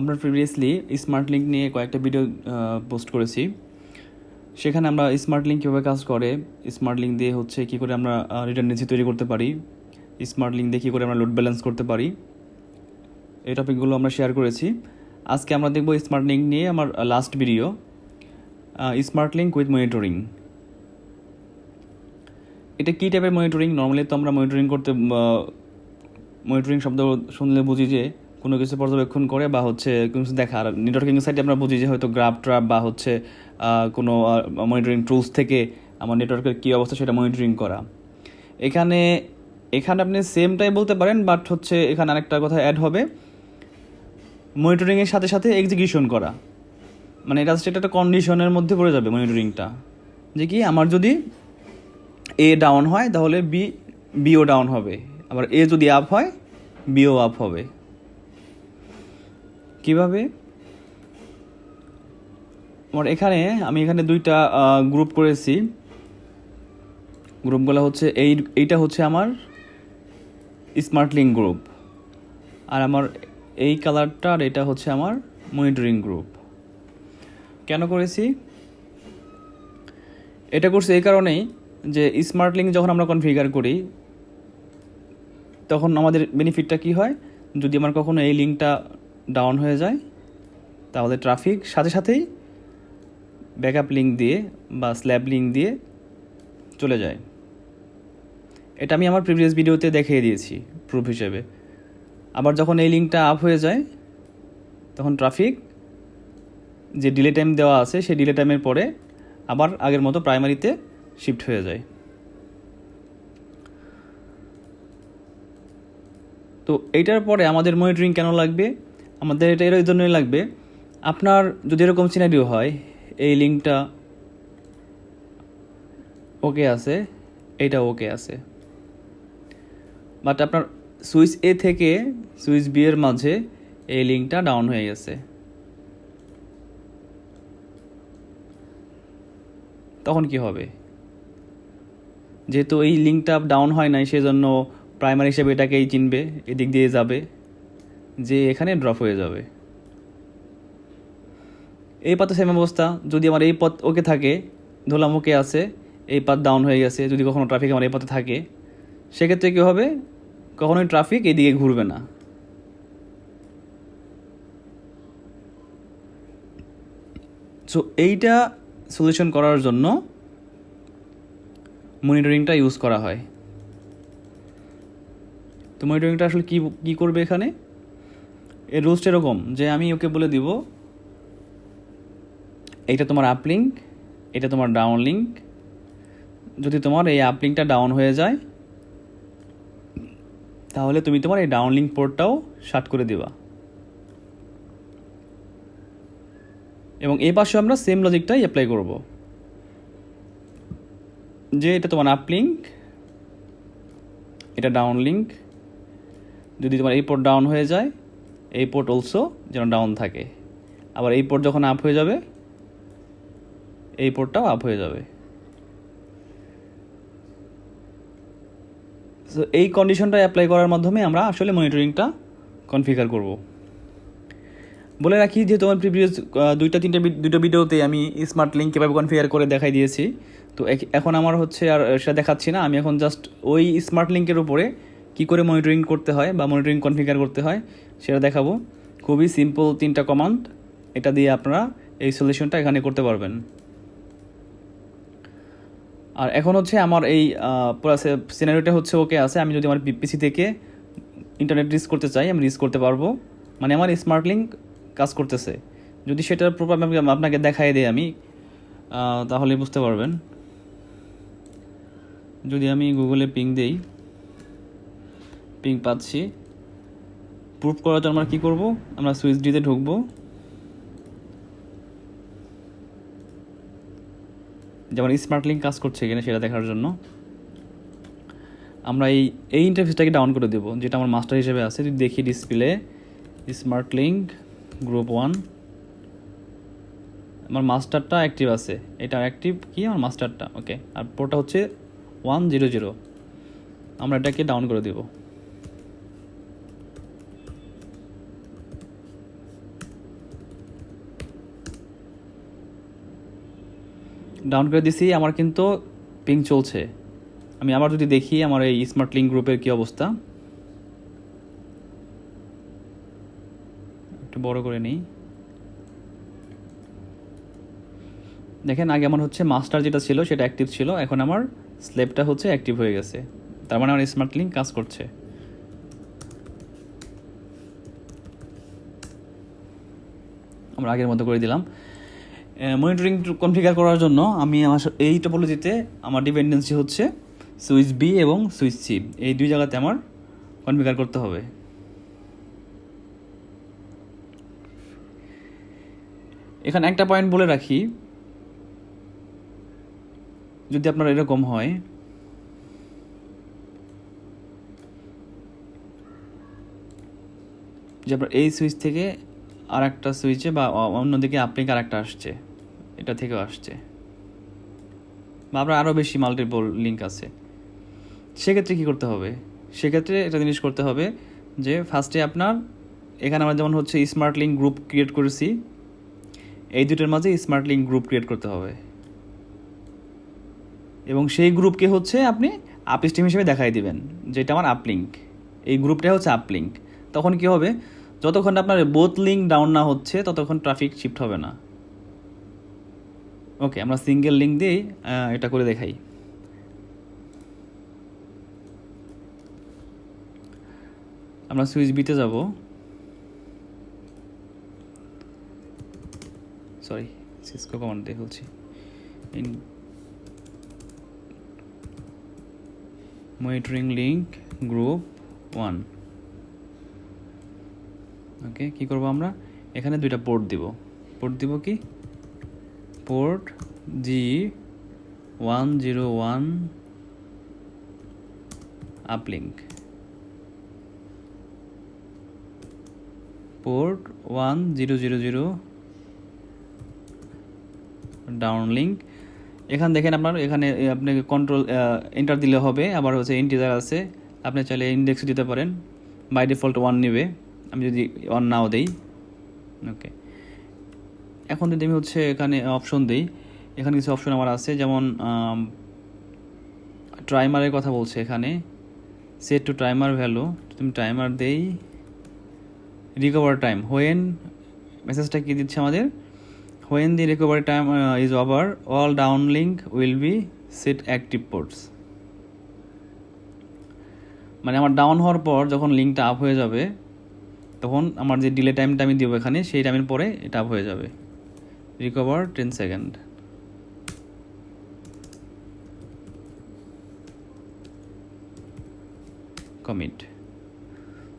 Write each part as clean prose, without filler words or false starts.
আমরা previously smart link নিয়ে কয়েকটা ভিডিও পোস্ট করেছি। সেখানে আমরা স্মার্ট লিঙ্ক কীভাবে কাজ করে, স্মার্ট লিঙ্ক দিয়ে হচ্ছে কী করে আমরা রিডান্ডেন্সি তৈরি করতে পারি, স্মার্ট লিঙ্ক দিয়ে কী করে আমরা লোড ব্যালেন্স করতে পারি, এই টপিকগুলো আমরা শেয়ার করেছি। আজকে আমরা দেখব স্মার্ট লিঙ্ক নিয়ে আমার last video, smart link with monitoring. এটা কী টাইপের মনিটরিং? নর্মালি তো আমরা মনিটরিং শব্দ শুনলে বুঝি যে কোনো কিছু পর্যবেক্ষণ করে বা হচ্ছে কোনো কিছু দেখা। আর নেটওয়ার্কিং সাইটে আমরা বুঝি যে হয়তো গ্রাফ ট্রাফ বা হচ্ছে কোনো মনিটরিং টুলস থেকে আমার নেটওয়ার্কের কী অবস্থা সেটা মনিটরিং করা। এখানে আপনি সেমটাই বলতে পারেন, বাট হচ্ছে এখানে আরেকটা কথা অ্যাড হবে, মনিটরিংয়ের সাথে সাথে এক্সিকিউশন করা। মানে এটা একটা কন্ডিশনের মধ্যে পড়ে যাবে মনিটরিংটা, যে কি আমার যদি এ ডাউন হয় তাহলে বিও ডাউন হবে, আবার এ যদি আপ হয় বিও আপ হবে। কিভাবে? আমি এখানে দুইটা গ্রুপ করেছি। গ্রুপগুলো হচ্ছে এইটা হচ্ছে আমার স্মার্ট লিঙ্ক গ্রুপ, আর আমার এই কালারটা আর এটা হচ্ছে আমার মনিটরিং গ্রুপ। কেন করেছি? এটা করছি এই কারণেই যে স্মার্ট লিঙ্ক যখন আমরা কনফিগার করি তখন আমাদের বেনিফিটটা কি হয়, যদি আমার কখনো এই লিঙ্কটা ডাউন হয়ে যায় তাহলে ট্রাফিক সাথে সাথেই ব্যাকআপ লিঙ্ক দিয়ে বা স্ল্যাব লিঙ্ক দিয়ে চলে যায়। এটা আমি আমার প্রিভিয়াস ভিডিওতে দেখিয়ে দিয়েছি প্রুফ হিসেবে। আবার যখন এই লিঙ্কটা আপ হয়ে যায় তখন ট্রাফিক যে ডিলে টাইম দেওয়া আছে সেই ডিলে টাইমের পরে আবার আগের মতো প্রাইমারিতে শিফট হয়ে যায়। তো এইটার পরে আমাদের মনিটরিং কেন লাগবে? আমাদের এটা এর জন্যই লাগবে, আপনার যদি এরকম সিনারিও হয় এই লিঙ্কটা ওকে আছে, এইটা ওকে আছে, বাট আপনার সুইচ এ থেকে সুইচ বি এর মাঝে এই লিঙ্কটা ডাউন হয়ে গেছে, তখন কি হবে? যেহেতু এই লিঙ্কটা ডাউন হয় নাই সেজন্য প্রাইমারি হিসেবে এটাকেই চিনবে, এদিক দিয়ে যাবে, যে এখানে ড্রপ হয়ে যাবে। এই পাতে সেম অবস্থা, যদি আমার এই পথ ওকে থাকে, ধরলাম ওকে আছে, এই পাথ ডাউন হয়ে গেছে, যদি কখনো ট্রাফিক আমার এই পথে থাকে সেক্ষেত্রে কী হবে, কখনোই ট্রাফিক এদিকে ঘুরবে না। সো এইটা সলিউশন করার জন্য মনিটরিংটা ইউজ করা হয়। তো মনিটরিংটা আসলে কী করবে এখানে? এর রুলসটা এরকম যে আমি ওকে বলে দিব এইটা তোমার আপলিঙ্ক, এটা তোমার ডাউনলিঙ্ক। যদি তোমার এই আপলিঙ্কটা ডাউন হয়ে যায় তাহলে তুমি তোমার এই ডাউনলিঙ্ক পোর্টটাও শাট করে দিবা, এবং এই পাশে আমরা সেম লজিকটাই অ্যাপ্লাই করব, যে এটা তোমার আপলিঙ্ক, এটা ডাউনলিঙ্ক। যদি তোমার এই পোর্ট ডাউন হয়ে যায় এই পোর্ট অলসো যেন ডাউন থাকে, আবার এই পোর্ট যখন আপ হয়ে যাবে এই পোর্টটাও আপ হয়ে যাবে। সো এই কন্ডিশনটা অ্যাপ্লাই করার মাধ্যমে আমরা আসলে মনিটরিংটা কনফিগার করব। বলে রাখি যে তোমার প্রিভিয়াস দুটো ভিডিওতে আমি স্মার্ট লিঙ্ক কীভাবে কনফিগার করে দেখাই দিয়েছি। তো এখন আমার হচ্ছে আর সেটা দেখাচ্ছি না, আমি এখন জাস্ট ওই স্মার্ট লিঙ্কের উপরে কী করে মনিটরিং করতে হয় বা মনিটরিং কনফিগার করতে হয় সেটা দেখাবো। খুবই সিম্পল 3টা কমান্ড, এটা দিয়ে আপনারা এই সলিউশনটা এখানে করতে পারবেন। আর এখন হচ্ছে আমার এই পুরো সিনারিওটা হচ্ছে ওকে আছে। আমি যদি আমার পিসি থেকে ইন্টারনেট রিচ করতে চাই আমি রিচ করতে পারবো, মানে আমার স্মার্ট লিঙ্ক কাজ করতেছে। যদি সেটার প্রপার আপনাকে দেখাই দিই আমি, তাহলে বুঝতে পারবেন। যদি আমি গুগলে পিং দেই, পিং পাচ্ছি। প্রুফ করার জন্য আমরা কী করবো, আমরা সুইচ ডিতে ঢুকবো, যেমন স্মার্ট লিঙ্ক কাজ করছে কিনা সেটা দেখার জন্য আমরা এই ইন্টারফেসটাকে ডাউন করে দেবো, যেটা আমার মাস্টার হিসেবে আছে। যদি দেখি ডিসপ্লে স্মার্ট লিঙ্ক গ্রুপ 1, আমার মাস্টারটা অ্যাক্টিভ আছে, এটা অ্যাক্টিভ কি আমার মাস্টারটা, ওকে। আর পোর্টটা হচ্ছে 100, আমরা এটাকে ডাউন করে দেব। ডাউন করে দিছি, আমার কিন্তু পিং চলছে। আমি আবার যদি দেখি আমার এই স্মার্ট লিঙ্ক গ্রুপের কী অবস্থা, একটু বড় করে নিই। দেখেন আগে আমার হচ্ছে মাস্টার যেটা ছিল সেটা অ্যাক্টিভ ছিল, এখন আমার স্লেপটা হচ্ছে অ্যাক্টিভ হয়ে গেছে, তার মানে আমার স্মার্ট লিঙ্ক কাজ করছে। আমরা আগের মতো করে দিলাম। মনিটরিং কনফিগার করার জন্য আমি আমার এই টপোলজিতে আমার ডিপেন্ডেন্সি হচ্ছে সুইচ বি এবং সুইচ সি, এই দুই জায়গাতে আমার কনফিগার করতে হবে। এখানে একটা পয়েন্ট বলে রাখি, যদি আপনার এরকম হয় যে আপনার এই সুইচ থেকে আর একটা সুইচে বা অন্যদিকে আপলিঙ্ক আর একটা আসছে, এটা থেকেও আসছে, বা আপনার আরও বেশি মাল্টিপল লিঙ্ক আছে, সেক্ষেত্রে কী করতে হবে? সেক্ষেত্রে একটা জিনিস করতে হবে যে ফার্স্টে আপনার এখানে আমরা যেমন হচ্ছে স্মার্ট লিঙ্ক গ্রুপ ক্রিয়েট করেছি, এই দুটোর মাঝে স্মার্ট লিঙ্ক গ্রুপ ক্রিয়েট করতে হবে এবং সেই গ্রুপকে হচ্ছে আপনি আপ স্ট্রিম হিসেবে দেখাই দিবেন, যেটা আমার আপলিঙ্ক, এই গ্রুপটাই হচ্ছে আপলিঙ্ক। তখন কি হবে, যতক্ষণ আপনার বোথ লিঙ্ক ডাউন না হচ্ছে ততক্ষণ ট্রাফিক শিফট হবে না। ওকে, আমরা সিঙ্গেল লিঙ্ক দিয়েই এটা করে দেখাই। আমরা সুইচ বিতে যাব, সরি সিসকো কমান্ড দিয়ে বলছি, মনিটরিং লিঙ্ক গ্রুপ 1। ওকে, কী করবো আমরা এখানে দুইটা পোর্ট দিব কি port G101 uplink, port 1000 downlink. এখানে দেখেন আপনার এখানে আপনাকে কন্ট্রোল এন্টার দিলে হবে, আবার হচ্ছে ইন্টিজার আছে, আপনি চাইলে ইন্ডেক্স দিতে পারেন, বাই ডিফল্ট 1 নেবে, আমি যদি 1 নাও দেই। ওকে, এখন যদি আমি হচ্ছে এখানে অপশন দিই, এখানে কিছু অপশন আমার আছে, যেমন টাইমারের কথা বলছে এখানে, সেট টু টাইমার ভ্যালু, তুমি টাইমার দেই, রিকভার টাইম হোয়েন, মেসেজটা কি দিচ্ছে আমাদের, when the recovery time is over all downlink will be set active ports, মানে আমার ডাউন হওয়ার পর যখন লিঙ্কটা আপ হয়ে যাবে তখন আমার যে ডিলে টাইমটা আমি দেবো এখানে, সেই টাইমের পরে এটা আপ হয়ে যাবে। Recover 10 second, commit.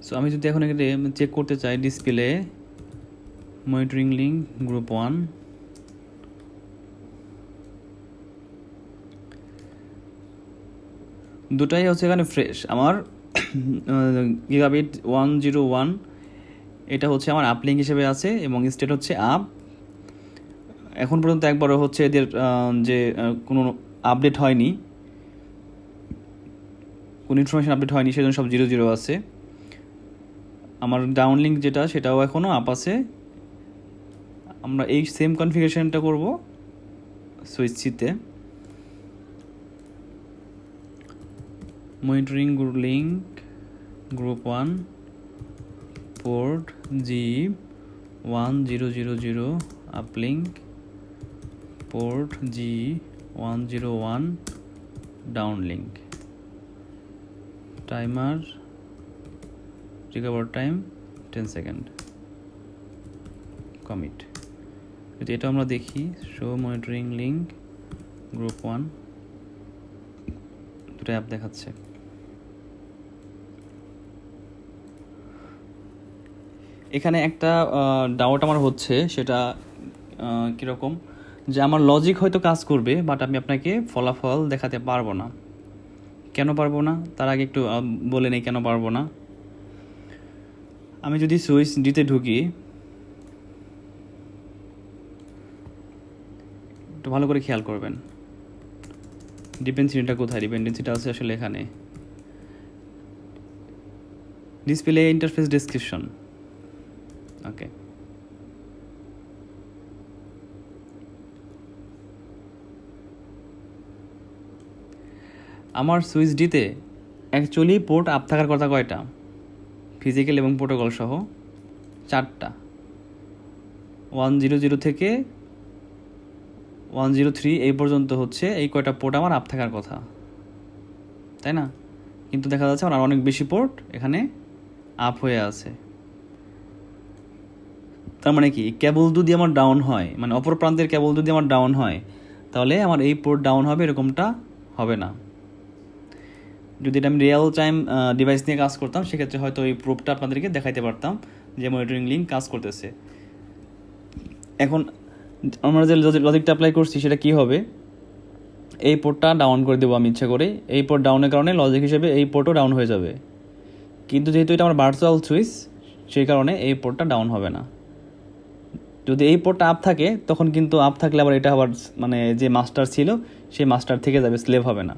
সো আমি যদি এখন এখানে চেক করতে চাই ডিসপ্লে মনিটরিং লিঙ্ক গ্রুপ 1, দুটাই হচ্ছে এখানে ফ্রেশ। আমার গিগাবিট 101 এটা হচ্ছে আমার আপলিঙ্ক হিসেবে আছে এবং স্টেট হচ্ছে আপ। এখন পর্যন্ত একবারও হচ্ছে এদের যে কোনো আপডেট হয়নি, কোনো ইনফরমেশন আপডেট হয়নি, সেজন্য সব 00 আছে। আমার ডাউনলিঙ্ক যেটা সেটাও এখনও আপ আছে। আমরা এই সেম কনফিগারেশনটা করব সুইচ সিতে, monitoring link group 1 port G1000 uplink, port G101 downlink, timer recover time 10 second, commit. যদি এটা আমরা দেখি শো মনিটরিং লিঙ্ক গ্রুপ 1, দুটো অ্যাপ দেখাচ্ছে। এখানে একটা ডাউট আমার হচ্ছে, সেটা কীরকম, যে আমার লজিক হয়তো কাজ করবে বাট আমি আপনাকে ফলাফল দেখাতে পারবো না। কেন পারবো না তার আগে একটু বলে নেই কেন পারবো না। আমি যদি সুইচ ডিতে ঢুকি, একটু ভালো করে খেয়াল করবেন ডিপেন্ডেন্সিটা কোথায়। ডিপেন্ডেন্সিটা আছে আসলে এখানে, ডিসপ্লে ইন্টারফেস ডেসক্রিপশন। ওকে, আমার সুইচ ডিতে অ্যাকচুয়ালি পোর্ট আপ থাকার কথা কয়টা, ফিজিক্যাল এবং প্রোটোকল সহ 4টা। 100 থেকে 103 এই পর্যন্ত হচ্ছে এই কয়টা পোর্ট আমার আপ থাকার কথা, তাই না? কিন্তু দেখা যাচ্ছে আমার অনেক বেশি পোর্ট এখানে আপ হয়ে আছে। তার মানে কি, কেবল যদি আমার ডাউন হয়, মানে অপর প্রান্তের কেবল যদি আমার ডাউন হয়, তাহলে আমার এই পোর্ট ডাউন হবে এরকমটা হবে না। যদি এটা আমি রিয়েল টাইম ডিভাইস নিয়ে কাজ করতাম, সেক্ষেত্রে হয়তো এই প্রুফটা আপনাদেরকে দেখাইতে পারতাম যে মনিটরিং লিঙ্ক কাজ করতেছে। এখন আমরা যে লজিকটা অ্যাপ্লাই করছি সেটা কি হবে, এই পোর্টটা ডাউন করে দেবো আমি ইচ্ছা করে, এই পোর্ট ডাউনের কারণে লজিক হিসেবে এই পোর্টও ডাউন হয়ে যাবে। কিন্তু যেহেতু এটা আমার ভার্চুয়াল সুইচ, সেই কারণে এই পোর্টটা ডাউন হবে না। যদি এই পোর্টটা আপ থাকে, তখন কিন্তু আপ থাকলে আবার এটা আবার মানে যে মাস্টার ছিল সেই মাস্টার থেকে যাবে, স্লেভ হবে না।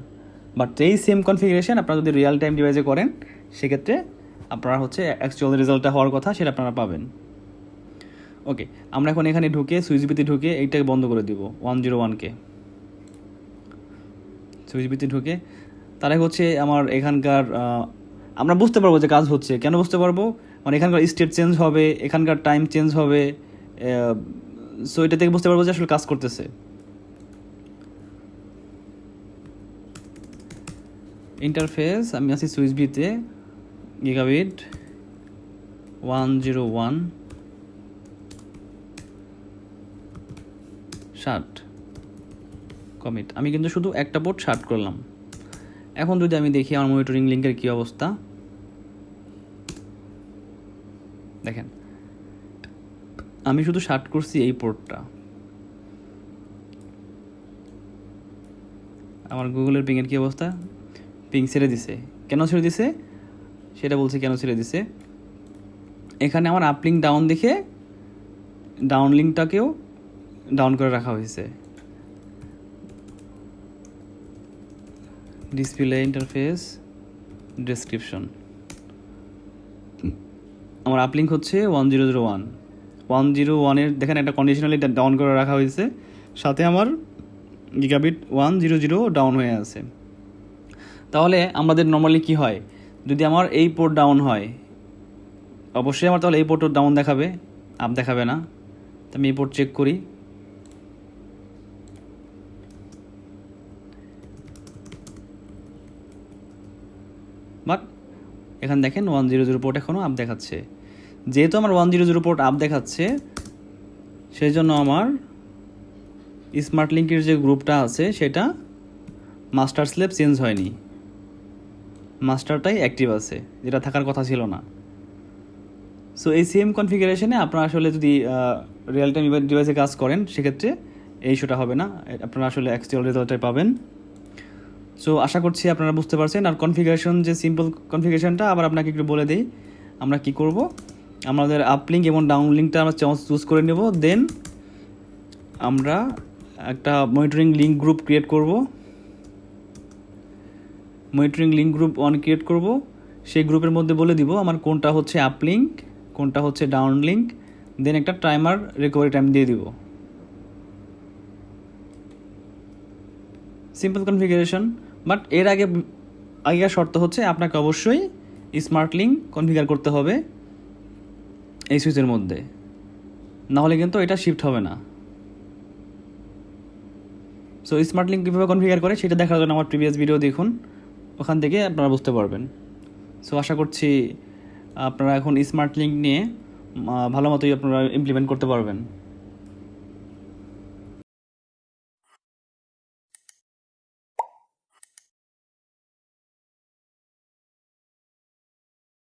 বাট এই সেম কনফিগারেশন আপনারা যদি রিয়েল টাইম ডিভাইসে করেন, সেক্ষেত্রে আপনারা হচ্ছে অ্যাকচুয়াল রেজাল্টটা হওয়ার কথা সেটা আপনারা পাবেন। ওকে, আমরা এখন এখানে ঢুকে সুইচ বিতে ঢুকে এইটাকে বন্ধ করে দিব 101কে। সুইচ বিতে ঢুকে তার আগে হচ্ছে আমার এখানকার আমরা বুঝতে পারবো যে কাজ হচ্ছে। কেন বুঝতে পারবো, মানে এখানকার স্টেট চেঞ্জ হবে, এখানকার টাইম চেঞ্জ হবে, সো এটা থেকে বুঝতে পারবো যে আসলে কাজ করতেছে। ইন্টারফেস আমি আছি সুইচ বিতে, গিগাবিট 101 60 কমিট। আমি কিন্তু শুধু একটা পোর্ট 60 করলাম। এখন যদি আমি দেখি আমার মনিটরিং লিঙ্কের কী অবস্থা, দেখেন আমি শুধু 60 করছি এই পোর্টটা। আমার গুগলের পিংয়ের কী অবস্থা, পিং ছেড়ে দিছে। কেন ছেড়ে দিছে সেটা বলছি, কেন ছেড়ে দিছে। এখানে আমার আপলিঙ্ক ডাউন দেখে ডাউনলিঙ্কটাকেও ডাউন করে রাখা হয়েছে। ডিসপ্লে ইন্টারফেস ডেসক্রিপশন, আমার আপলিঙ্ক হচ্ছে 1001। 101-এর দেখেন একটা কন্ডিশনালি ডাউন করে রাখা হয়েছে, সাথে আমার গিগাবিট 100 ডাউন হয়ে আছে। তাহলে আমাদের নর্মালি কি হয়, যদি আমার এই পোর্ট ডাউন হয়, অবশ্যই আমার তাহলে এই পোর্টও ডাউন দেখাবে, আপ দেখাবে না। তো আমি এই পোর্ট চেক করি, বাট এখানে দেখেন 100 পোর্ট এখনও আপ দেখাচ্ছে। যেহেতু আমার 100 পোর্ট আপ দেখাচ্ছে, সেই জন্য আমার স্মার্ট লিঙ্কের যে গ্রুপটা আছে সেটা মাস্টার স্লেভ চেঞ্জ হয়নি, মাস্টারটাই অ্যাক্টিভ আছে, যেটা থাকার কথা ছিল না। সো এই সেম কনফিগারেশনে আপনারা আসলে যদি রিয়েল টাইম ডিভাইসে কাজ করেন, সেক্ষেত্রে এই ইস্যুটা হবে না, আপনারা আসলে অ্যাকচুয়াল রেজাল্টটাই পাবেন। সো আশা করছি আপনারা বুঝতে পারছেন। আর কনফিগারেশন যে সিম্পল কনফিগারেশনটা আবার আপনাকে একটু বলে দিই, আমরা কি করব, আমাদের আপলিঙ্ক এবং ডাউনলিঙ্কটা আমরা চুজ করে নেব। দেন আমরা একটা মনিটরিং লিঙ্ক গ্রুপ ক্রিয়েট করব, মনিটরিং লিঙ্ক গ্রুপ 1 ক্রিয়েট করব। সেই গ্রুপের মধ্যে বলে দিব আমার কোনটা হচ্ছে আপলিঙ্ক, কোনটা হচ্ছে ডাউনলিঙ্ক, দেন একটা টাইমার রিকভারি টাইম দিয়ে দিব। Simple configuration. বাট এর আগের শর্ত হচ্ছে আপনাকে অবশ্যই স্মার্ট লিঙ্ক কনফিগার করতে হবে এই সুইচের মধ্যে, নাহলে কিন্তু এটা শিফট হবে না। সো স্মার্ট লিঙ্ক কীভাবে কনফিগার করে সেটা দেখার জন্য আমার প্রিভিয়াস ভিডিও দেখুন, ওখান থেকে আপনারা বুঝতে পারবেন। সো আশা করছি আপনারা এখন স্মার্ট লিঙ্ক নিয়ে ভালো মতোই আপনারা ইমপ্লিমেন্ট করতে পারবেন।